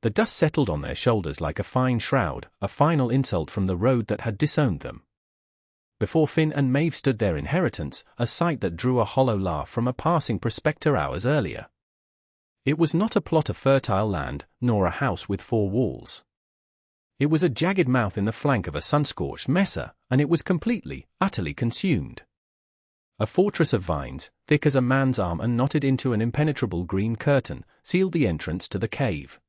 The dust settled on their shoulders like a fine shroud, a final insult from the road that had disowned them. Before Finn and Maeve stood their inheritance, a sight that drew a hollow laugh from a passing prospector hours earlier. It was not a plot of fertile land, nor a house with 4 walls. It was a jagged mouth in the flank of a sun-scorched mesa, and it was completely, utterly consumed. A fortress of vines, thick as a man's arm and knotted into an impenetrable green curtain, sealed the entrance to the cave.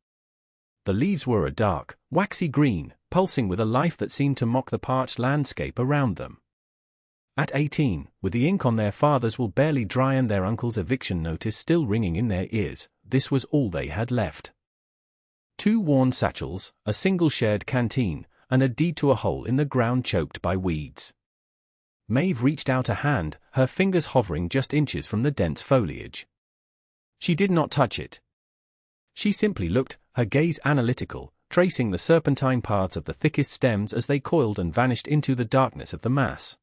The leaves were a dark, waxy green, pulsing with a life that seemed to mock the parched landscape around them. At 18, with the ink on their father's will barely dry and their uncle's eviction notice still ringing in their ears, this was all they had left. 2 worn satchels, a single shared canteen, and a deed to a hole in the ground choked by weeds. Maeve reached out a hand, her fingers hovering just inches from the dense foliage. She did not touch it. She simply looked, her gaze analytical, tracing the serpentine paths of the thickest stems as they coiled and vanished into the darkness of the mass.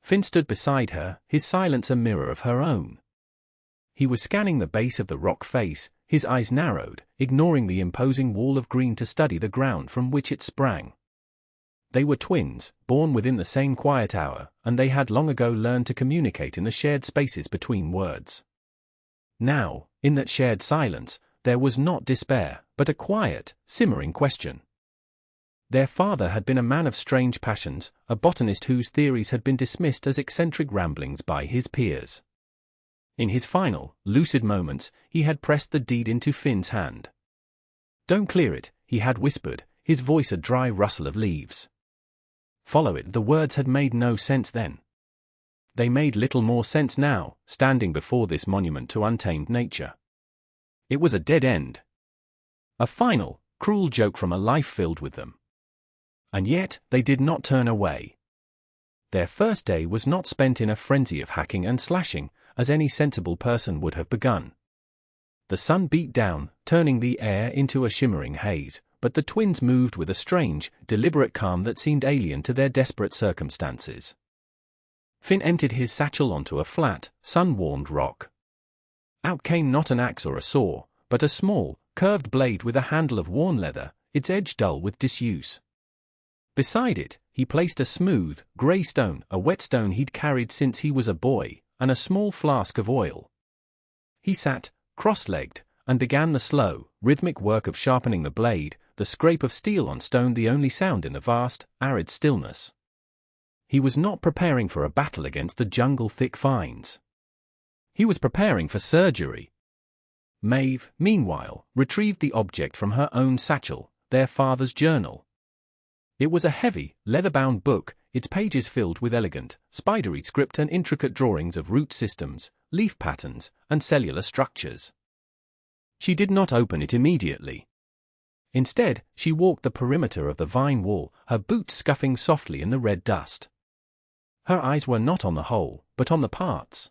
Finn stood beside her, his silence a mirror of her own. He was scanning the base of the rock face, his eyes narrowed, ignoring the imposing wall of green to study the ground from which it sprang. They were twins, born within the same quiet hour, and they had long ago learned to communicate in the shared spaces between words. Now, in that shared silence, there was not despair, but a quiet, simmering question. Their father had been a man of strange passions, a botanist whose theories had been dismissed as eccentric ramblings by his peers. In his final, lucid moments, he had pressed the deed into Finn's hand. "Don't clear it," he had whispered, his voice a dry rustle of leaves. "Follow it." The words had made no sense then. They made little more sense now, standing before this monument to untamed nature. It was a dead end. A final, cruel joke from a life filled with them. And yet, they did not turn away. Their first day was not spent in a frenzy of hacking and slashing, as any sensible person would have begun. The sun beat down, turning the air into a shimmering haze, but the twins moved with a strange, deliberate calm that seemed alien to their desperate circumstances. Finn emptied his satchel onto a flat, sun-warmed rock. Out came not an axe or a saw, but a small, curved blade with a handle of worn leather, its edge dull with disuse. Beside it, he placed a smooth, grey stone, a whetstone he'd carried since he was a boy, and a small flask of oil. He sat, cross-legged, and began the slow, rhythmic work of sharpening the blade, the scrape of steel on stone the only sound in the vast, arid stillness. He was not preparing for a battle against the jungle-thick vines. He was preparing for surgery. Maeve, meanwhile, retrieved the object from her own satchel, their father's journal. It was a heavy, leather-bound book, its pages filled with elegant, spidery script and intricate drawings of root systems, leaf patterns, and cellular structures. She did not open it immediately. Instead, she walked the perimeter of the vine wall, her boots scuffing softly in the red dust. Her eyes were not on the whole, but on the parts.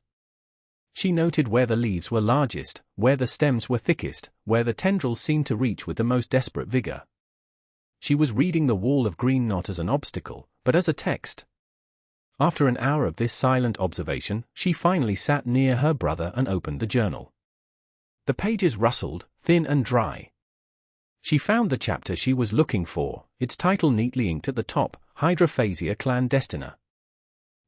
She noted where the leaves were largest, where the stems were thickest, where the tendrils seemed to reach with the most desperate vigor. She was reading the wall of green not as an obstacle, but as a text. After an hour of this silent observation, she finally sat near her brother and opened the journal. The pages rustled, thin and dry. She found the chapter she was looking for, its title neatly inked at the top, Hydrophasia clandestina.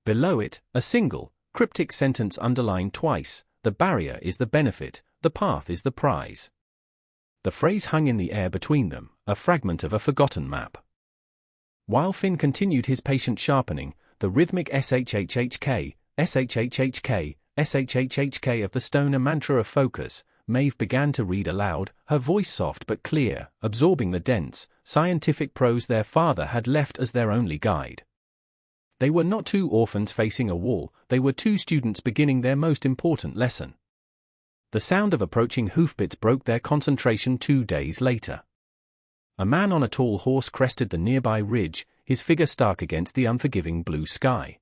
Below it, a single, cryptic sentence underlined twice, "The barrier is the benefit, the path is the prize." The phrase hung in the air between them, a fragment of a forgotten map. While Finn continued his patient sharpening, the rhythmic SHHHK, SHHHK, SHHHK of the stone a mantra of focus, Maeve began to read aloud, her voice soft but clear, absorbing the dense, scientific prose their father had left as their only guide. They were not 2 orphans facing a wall, they were 2 students beginning their most important lesson. The sound of approaching hoofbeats broke their concentration 2 days later. A man on a tall horse crested the nearby ridge, his figure stark against the unforgiving blue sky.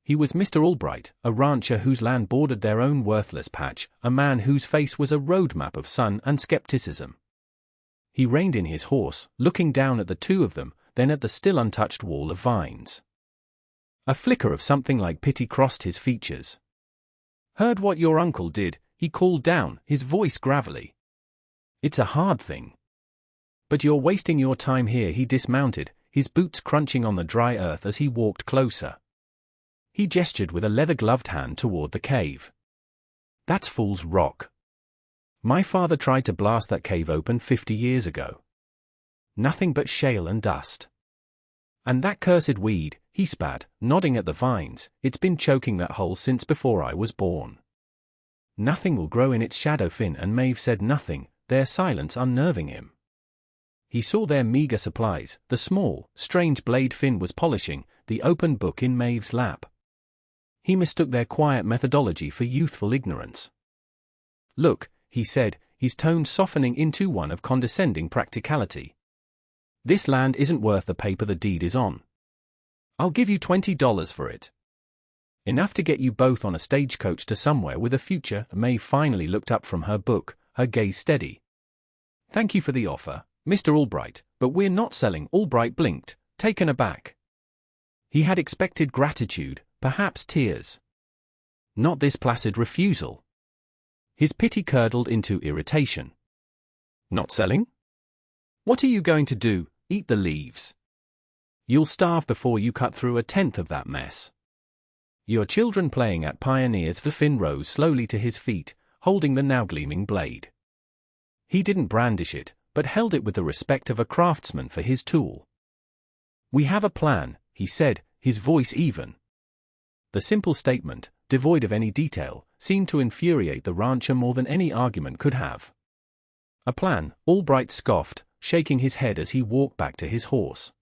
He was Mr. Albright, a rancher whose land bordered their own worthless patch, a man whose face was a roadmap of sun and skepticism. He reined in his horse, looking down at the 2 of them, then at the still untouched wall of vines. A flicker of something like pity crossed his features. "Heard what your uncle did?" he called down, his voice gravelly. "It's a hard thing." "But you're wasting your time here." He dismounted, his boots crunching on the dry earth as he walked closer. He gestured with a leather-gloved hand toward the cave. "That's Fool's Rock. My father tried to blast that cave open 50 years ago. Nothing but shale and dust. And that cursed weed," he spat, nodding at the vines, "it's been choking that hole since before I was born. Nothing will grow in its shadow." Finn and Maeve said nothing, their silence unnerving him. He saw their meager supplies, the small, strange blade Finn was polishing, the open book in Maeve's lap. He mistook their quiet methodology for youthful ignorance. "Look," he said, his tone softening into one of condescending practicality. "This land isn't worth the paper the deed is on. I'll give you $20 for it. Enough to get you both on a stagecoach to somewhere with a future." Maeve finally looked up from her book, her gaze steady. "Thank you for the offer, Mr. Albright, but we're not selling." Albright blinked, taken aback. He had expected gratitude, perhaps tears. Not this placid refusal. His pity curdled into irritation. "Not selling? What are you going to do, eat the leaves? You'll starve before you cut through a tenth of that mess. Your children playing at pioneers." Finn rose slowly to his feet, holding the now gleaming blade. He didn't brandish it, but held it with the respect of a craftsman for his tool. "We have a plan," he said, his voice even. The simple statement, devoid of any detail, seemed to infuriate the rancher more than any argument could have. "A plan," Albright scoffed, shaking his head as he walked back to his horse.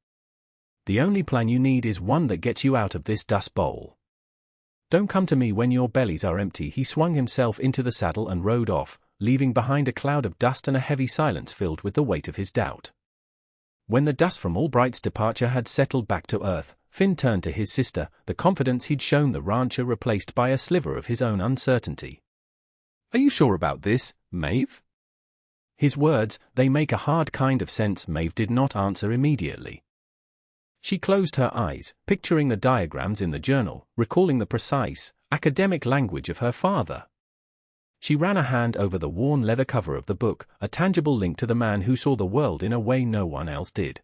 "The only plan you need is one that gets you out of this dust bowl. Don't come to me when your bellies are empty." He swung himself into the saddle and rode off, leaving behind a cloud of dust and a heavy silence filled with the weight of his doubt. When the dust from Albright's departure had settled back to earth, Finn turned to his sister, the confidence he'd shown the rancher replaced by a sliver of his own uncertainty. "Are you sure about this, Maeve?" His words, "They make a hard kind of sense." Maeve did not answer immediately. She closed her eyes, picturing the diagrams in the journal, recalling the precise, academic language of her father. She ran a hand over the worn leather cover of the book, a tangible link to the man who saw the world in a way no one else did.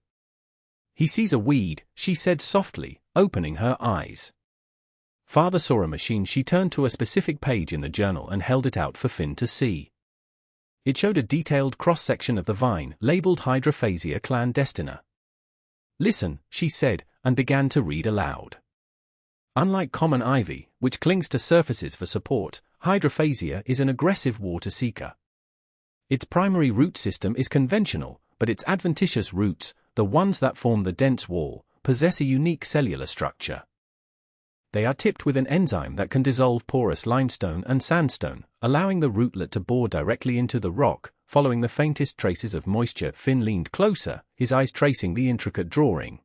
"He sees a weed," she said softly, opening her eyes. Father saw a machine. She turned to a specific page in the journal and held it out for Finn to see. It showed a detailed cross-section of the vine, labeled Hydrophasia clandestina. "Listen," she said, and began to read aloud. "Unlike common ivy, which clings to surfaces for support, Hydrophasia is an aggressive water seeker. Its primary root system is conventional, but its adventitious roots, the ones that form the dense wall, possess a unique cellular structure. They are tipped with an enzyme that can dissolve porous limestone and sandstone, allowing the rootlet to bore directly into the rock, following the faintest traces of moisture." Finn leaned closer, his eyes tracing the intricate drawing.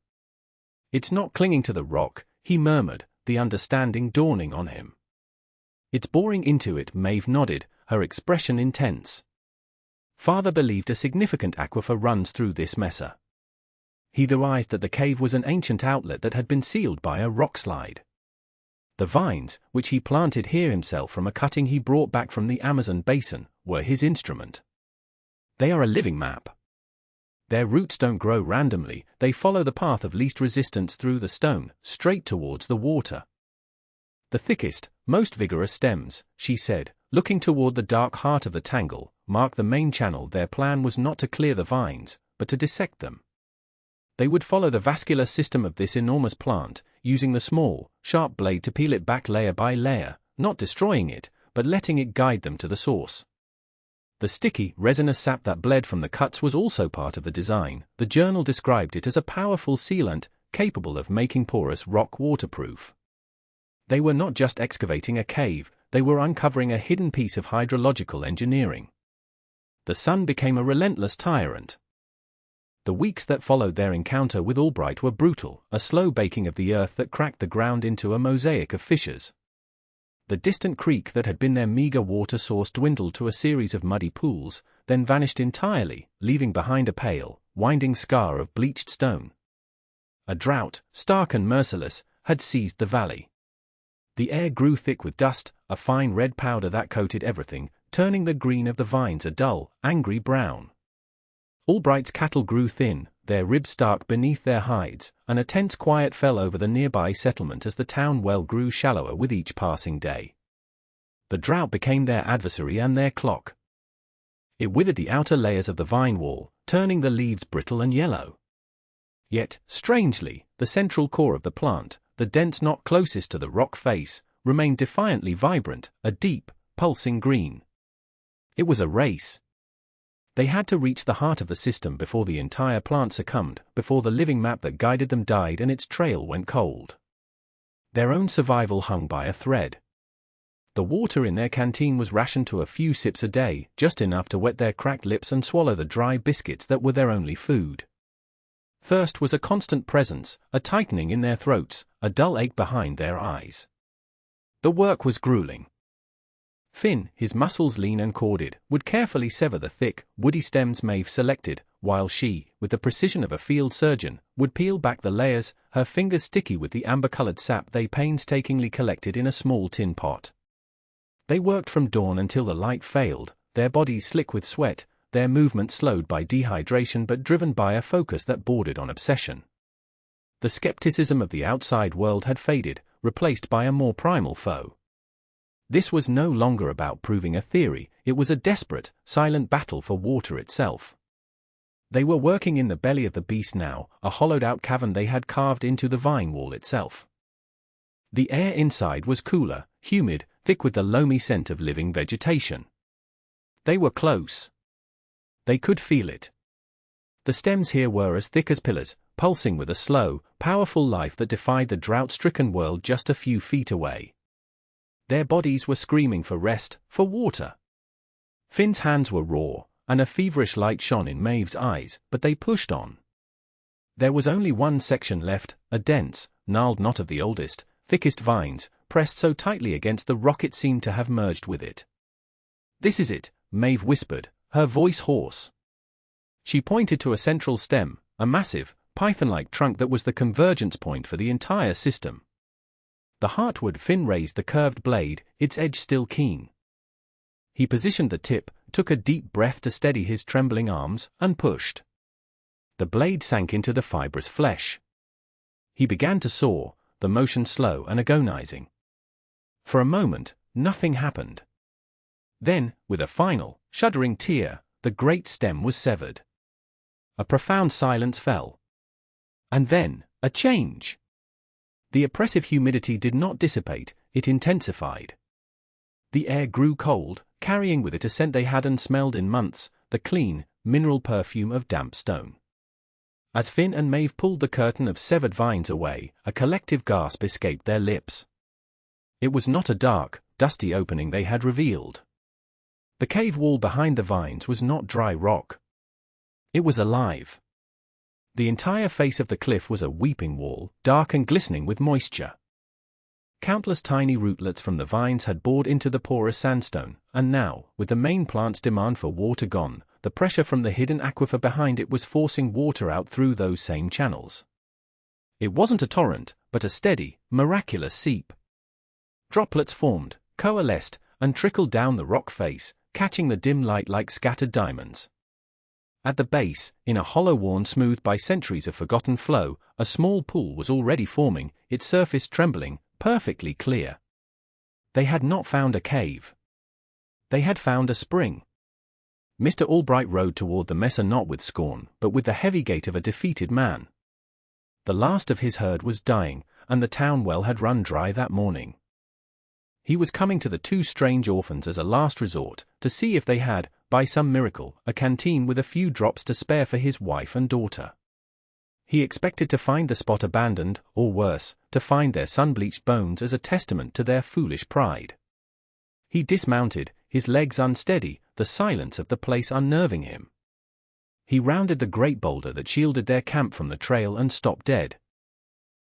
"It's not clinging to the rock," he murmured, the understanding dawning on him. "It's boring into it." Maeve nodded, her expression intense. "Father believed a significant aquifer runs through this mesa. He theorized that the cave was an ancient outlet that had been sealed by a rockslide. The vines, which he planted here himself from a cutting he brought back from the Amazon basin, were his instrument. They are a living map. Their roots don't grow randomly, they follow the path of least resistance through the stone, straight towards the water. The thickest, most vigorous stems," she said, looking toward the dark heart of the tangle, "mark the main channel." Their plan was not to clear the vines, but to dissect them. They would follow the vascular system of this enormous plant, using the small, sharp blade to peel it back layer by layer, not destroying it, but letting it guide them to the source. The sticky, resinous sap that bled from the cuts was also part of the design. The journal described it as a powerful sealant, capable of making porous rock waterproof. They were not just excavating a cave, they were uncovering a hidden piece of hydrological engineering. The sun became a relentless tyrant. The weeks that followed their encounter with Albright were brutal, a slow baking of the earth that cracked the ground into a mosaic of fissures. The distant creek that had been their meager water source dwindled to a series of muddy pools, then vanished entirely, leaving behind a pale, winding scar of bleached stone. A drought, stark and merciless, had seized the valley. The air grew thick with dust, a fine red powder that coated everything, turning the green of the vines a dull, angry brown. Albright's cattle grew thin, their ribs stark beneath their hides, and a tense quiet fell over the nearby settlement as the town well grew shallower with each passing day. The drought became their adversary and their clock. It withered the outer layers of the vine wall, turning the leaves brittle and yellow. Yet, strangely, the central core of the plant, the dense knot closest to the rock face, remained defiantly vibrant, a deep, pulsing green. It was a race. They had to reach the heart of the system before the entire plant succumbed, before the living map that guided them died and its trail went cold. Their own survival hung by a thread. The water in their canteen was rationed to a few sips a day, just enough to wet their cracked lips and swallow the dry biscuits that were their only food. Thirst was a constant presence, a tightening in their throats, a dull ache behind their eyes. The work was grueling. Finn, his muscles lean and corded, would carefully sever the thick, woody stems Maeve selected, while she, with the precision of a field surgeon, would peel back the layers, her fingers sticky with the amber-colored sap they painstakingly collected in a small tin pot. They worked from dawn until the light failed, their bodies slick with sweat, their movements slowed by dehydration but driven by a focus that bordered on obsession. The skepticism of the outside world had faded, replaced by a more primal foe. This was no longer about proving a theory, it was a desperate, silent battle for water itself. They were working in the belly of the beast now, a hollowed-out cavern they had carved into the vine wall itself. The air inside was cooler, humid, thick with the loamy scent of living vegetation. They were close. They could feel it. The stems here were as thick as pillars, pulsing with a slow, powerful life that defied the drought-stricken world just a few feet away. Their bodies were screaming for rest, for water. Finn's hands were raw, and a feverish light shone in Maeve's eyes, but they pushed on. There was only one section left, a dense, gnarled knot of the oldest, thickest vines, pressed so tightly against the rock it seemed to have merged with it. "This is it," Maeve whispered, her voice hoarse. She pointed to a central stem, a massive, python-like trunk that was the convergence point for the entire system. The heartwood Finn raised the curved blade, its edge still keen. He positioned the tip, took a deep breath to steady his trembling arms, and pushed. The blade sank into the fibrous flesh. He began to saw, the motion slow and agonizing. For a moment, nothing happened. Then, with a final, shuddering tear, the great stem was severed. A profound silence fell. And then, a change. The oppressive humidity did not dissipate, it intensified. The air grew cold, carrying with it a scent they hadn't smelled in months, the clean, mineral perfume of damp stone. As Finn and Maeve pulled the curtain of severed vines away, a collective gasp escaped their lips. It was not a dark, dusty opening they had revealed. The cave wall behind the vines was not dry rock. It was alive. The entire face of the cliff was a weeping wall, dark and glistening with moisture. Countless tiny rootlets from the vines had bored into the porous sandstone, and now, with the main plant's demand for water gone, the pressure from the hidden aquifer behind it was forcing water out through those same channels. It wasn't a torrent, but a steady, miraculous seep. Droplets formed, coalesced, and trickled down the rock face, catching the dim light like scattered diamonds. At the base, in a hollow worn smooth by centuries of forgotten flow, a small pool was already forming, its surface trembling, perfectly clear. They had not found a cave. They had found a spring. Mr. Albright rode toward the messer not with scorn, but with the heavy gait of a defeated man. The last of his herd was dying, and the town well had run dry that morning. He was coming to the two strange orphans as a last resort, to see if they had, by some miracle, a canteen with a few drops to spare for his wife and daughter. He expected to find the spot abandoned, or worse, to find their sun-bleached bones as a testament to their foolish pride. He dismounted, his legs unsteady, the silence of the place unnerving him. He rounded the great boulder that shielded their camp from the trail and stopped dead.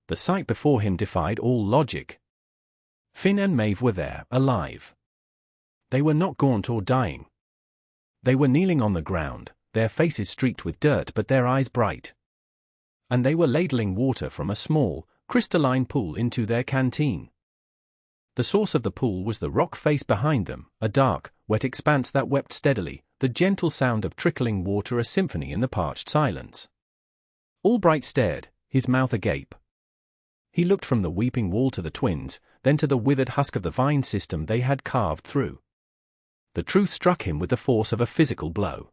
The sight before him defied all logic. Finn and Maeve were there, alive. They were not gaunt or dying. They were kneeling on the ground, their faces streaked with dirt but their eyes bright. And they were ladling water from a small, crystalline pool into their canteen. The source of the pool was the rock face behind them, a dark, wet expanse that wept steadily, the gentle sound of trickling water a symphony in the parched silence. Albright stared, his mouth agape. He looked from the weeping wall to the twins, then to the withered husk of the vine system they had carved through. The truth struck him with the force of a physical blow.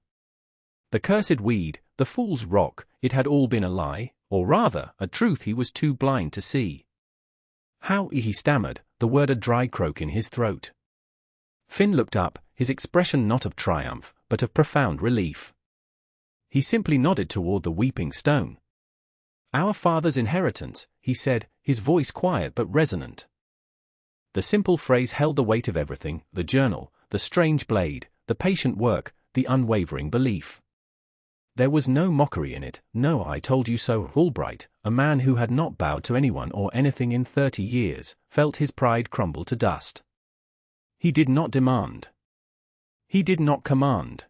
The cursed weed, the fool's rock, it had all been a lie, or rather, a truth he was too blind to see. How, he stammered, the word a dry croak in his throat. Finn looked up, his expression not of triumph, but of profound relief. He simply nodded toward the weeping stone. Our father's inheritance, he said, his voice quiet but resonant. The simple phrase held the weight of everything, the journal, the strange blade, the patient work, the unwavering belief. There was no mockery in it, no I told you so. Albright, a man who had not bowed to anyone or anything in 30 years, felt his pride crumble to dust. He did not demand. He did not command.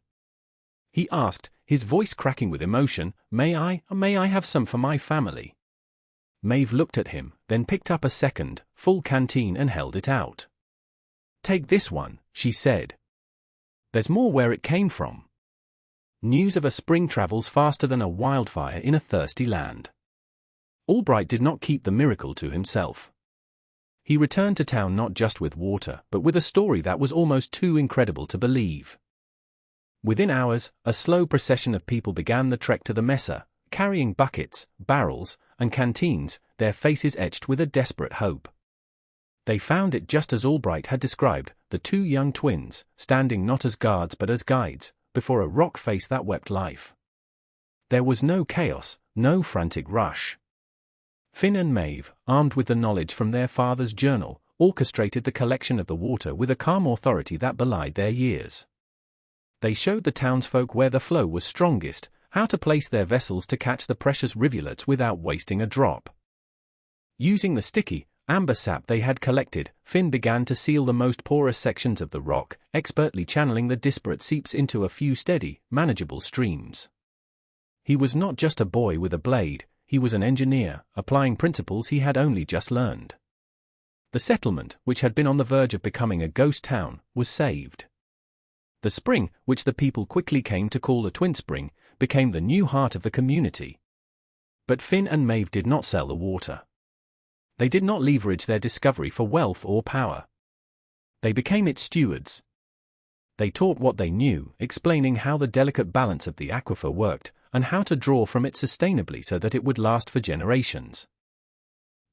He asked, his voice cracking with emotion, may I have some for my family? Maeve looked at him, then picked up a second, full canteen and held it out. Take this one, she said. There's more where it came from. News of a spring travels faster than a wildfire in a thirsty land. Albright did not keep the miracle to himself. He returned to town not just with water, but with a story that was almost too incredible to believe. Within hours, a slow procession of people began the trek to the mesa, carrying buckets, barrels, and canteens, their faces etched with a desperate hope. They found it just as Albright had described, the two young twins, standing not as guards but as guides, before a rock face that wept life. There was no chaos, no frantic rush. Finn and Maeve, armed with the knowledge from their father's journal, orchestrated the collection of the water with a calm authority that belied their years. They showed the townsfolk where the flow was strongest, how to place their vessels to catch the precious rivulets without wasting a drop. Using the sticky, amber sap they had collected, Finn began to seal the most porous sections of the rock, expertly channeling the disparate seeps into a few steady, manageable streams. He was not just a boy with a blade, he was an engineer, applying principles he had only just learned. The settlement, which had been on the verge of becoming a ghost town, was saved. The spring, which the people quickly came to call the Twin Spring, became the new heart of the community. But Finn and Maeve did not sell the water. They did not leverage their discovery for wealth or power. They became its stewards. They taught what they knew, explaining how the delicate balance of the aquifer worked, and how to draw from it sustainably so that it would last for generations.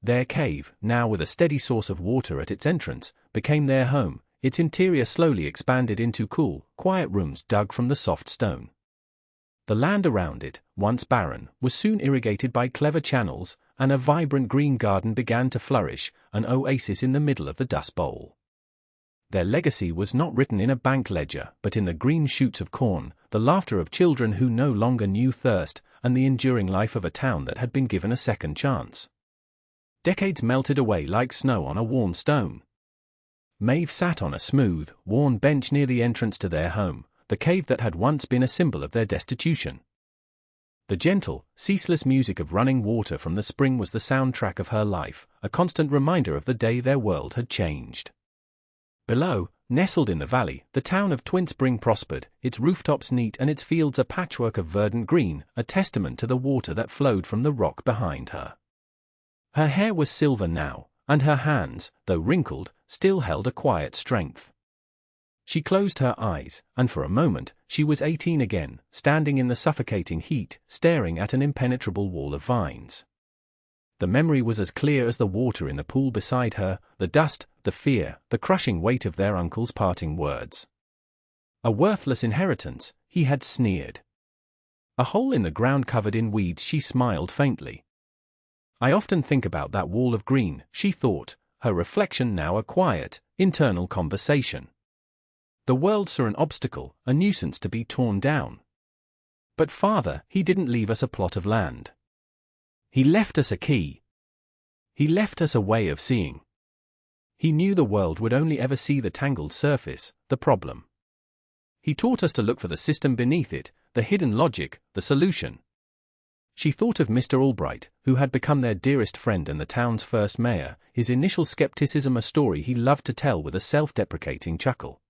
Their cave, now with a steady source of water at its entrance, became their home, its interior slowly expanded into cool, quiet rooms dug from the soft stone. The land around it, once barren, was soon irrigated by clever channels, and a vibrant green garden began to flourish, an oasis in the middle of the Dust Bowl. Their legacy was not written in a bank ledger, but in the green shoots of corn, the laughter of children who no longer knew thirst, and the enduring life of a town that had been given a second chance. Decades melted away like snow on a warm stone. Maeve sat on a smooth, worn bench near the entrance to their home, the cave that had once been a symbol of their destitution. The gentle, ceaseless music of running water from the spring was the soundtrack of her life, a constant reminder of the day their world had changed. Below, nestled in the valley, the town of Twin Spring prospered, its rooftops neat and its fields a patchwork of verdant green, a testament to the water that flowed from the rock behind her. Her hair was silver now, and her hands, though wrinkled, still held a quiet strength. She closed her eyes, and for a moment, she was 18 again, standing in the suffocating heat, staring at an impenetrable wall of vines. The memory was as clear as the water in the pool beside her, the dust, the fear, the crushing weight of their uncle's parting words. A worthless inheritance, he had sneered. A hole in the ground covered in weeds, she smiled faintly. I often think about that wall of green, she thought, her reflection now a quiet, internal conversation. The world saw an obstacle, a nuisance to be torn down. But father, he didn't leave us a plot of land. He left us a key. He left us a way of seeing. He knew the world would only ever see the tangled surface, the problem. He taught us to look for the system beneath it, the hidden logic, the solution. She thought of Mr. Albright, who had become their dearest friend and the town's first mayor, his initial skepticism a story he loved to tell with a self-deprecating chuckle.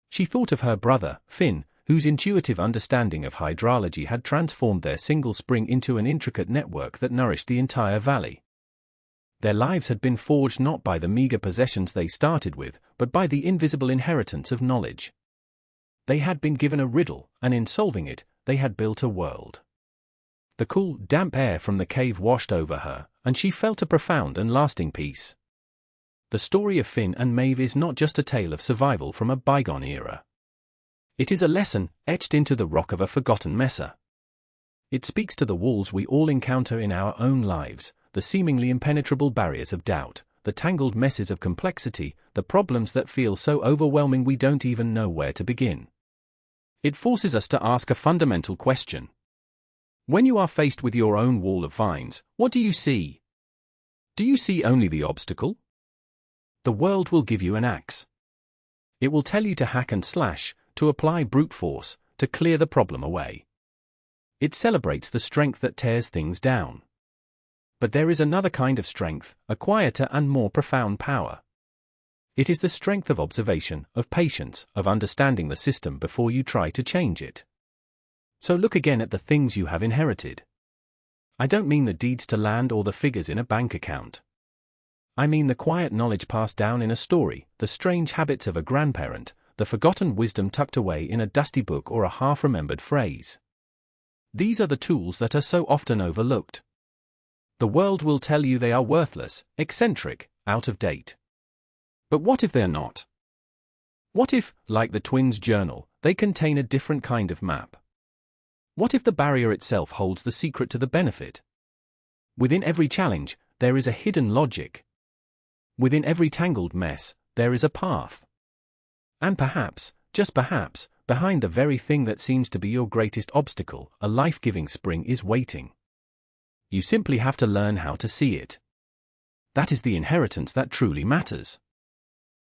She thought of her brother, Finn, whose intuitive understanding of hydrology had transformed their single spring into an intricate network that nourished the entire valley. Their lives had been forged not by the meager possessions they started with, but by the invisible inheritance of knowledge. They had been given a riddle, and in solving it, they had built a world. The cool, damp air from the cave washed over her, and she felt a profound and lasting peace. The story of Finn and Maeve is not just a tale of survival from a bygone era. It is a lesson etched into the rock of a forgotten Mesa. It speaks to the walls we all encounter in our own lives, the seemingly impenetrable barriers of doubt, the tangled messes of complexity, the problems that feel so overwhelming we don't even know where to begin. It forces us to ask a fundamental question. When you are faced with your own wall of vines, what do you see? Do you see only the obstacle? The world will give you an axe. It will tell you to hack and slash, to apply brute force, to clear the problem away. It celebrates the strength that tears things down. But there is another kind of strength, a quieter and more profound power. It is the strength of observation, of patience, of understanding the system before you try to change it. So look again at the things you have inherited. I don't mean the deeds to land or the figures in a bank account. I mean the quiet knowledge passed down in a story, the strange habits of a grandparent, the forgotten wisdom tucked away in a dusty book or a half-remembered phrase. These are the tools that are so often overlooked. The world will tell you they are worthless, eccentric, out of date. But what if they're not? What if, like the twins' journal, they contain a different kind of map? What if the barrier itself holds the secret to the benefit? Within every challenge, there is a hidden logic. Within every tangled mess, there is a path. And perhaps, just perhaps, behind the very thing that seems to be your greatest obstacle, a life-giving spring is waiting. You simply have to learn how to see it. That is the inheritance that truly matters.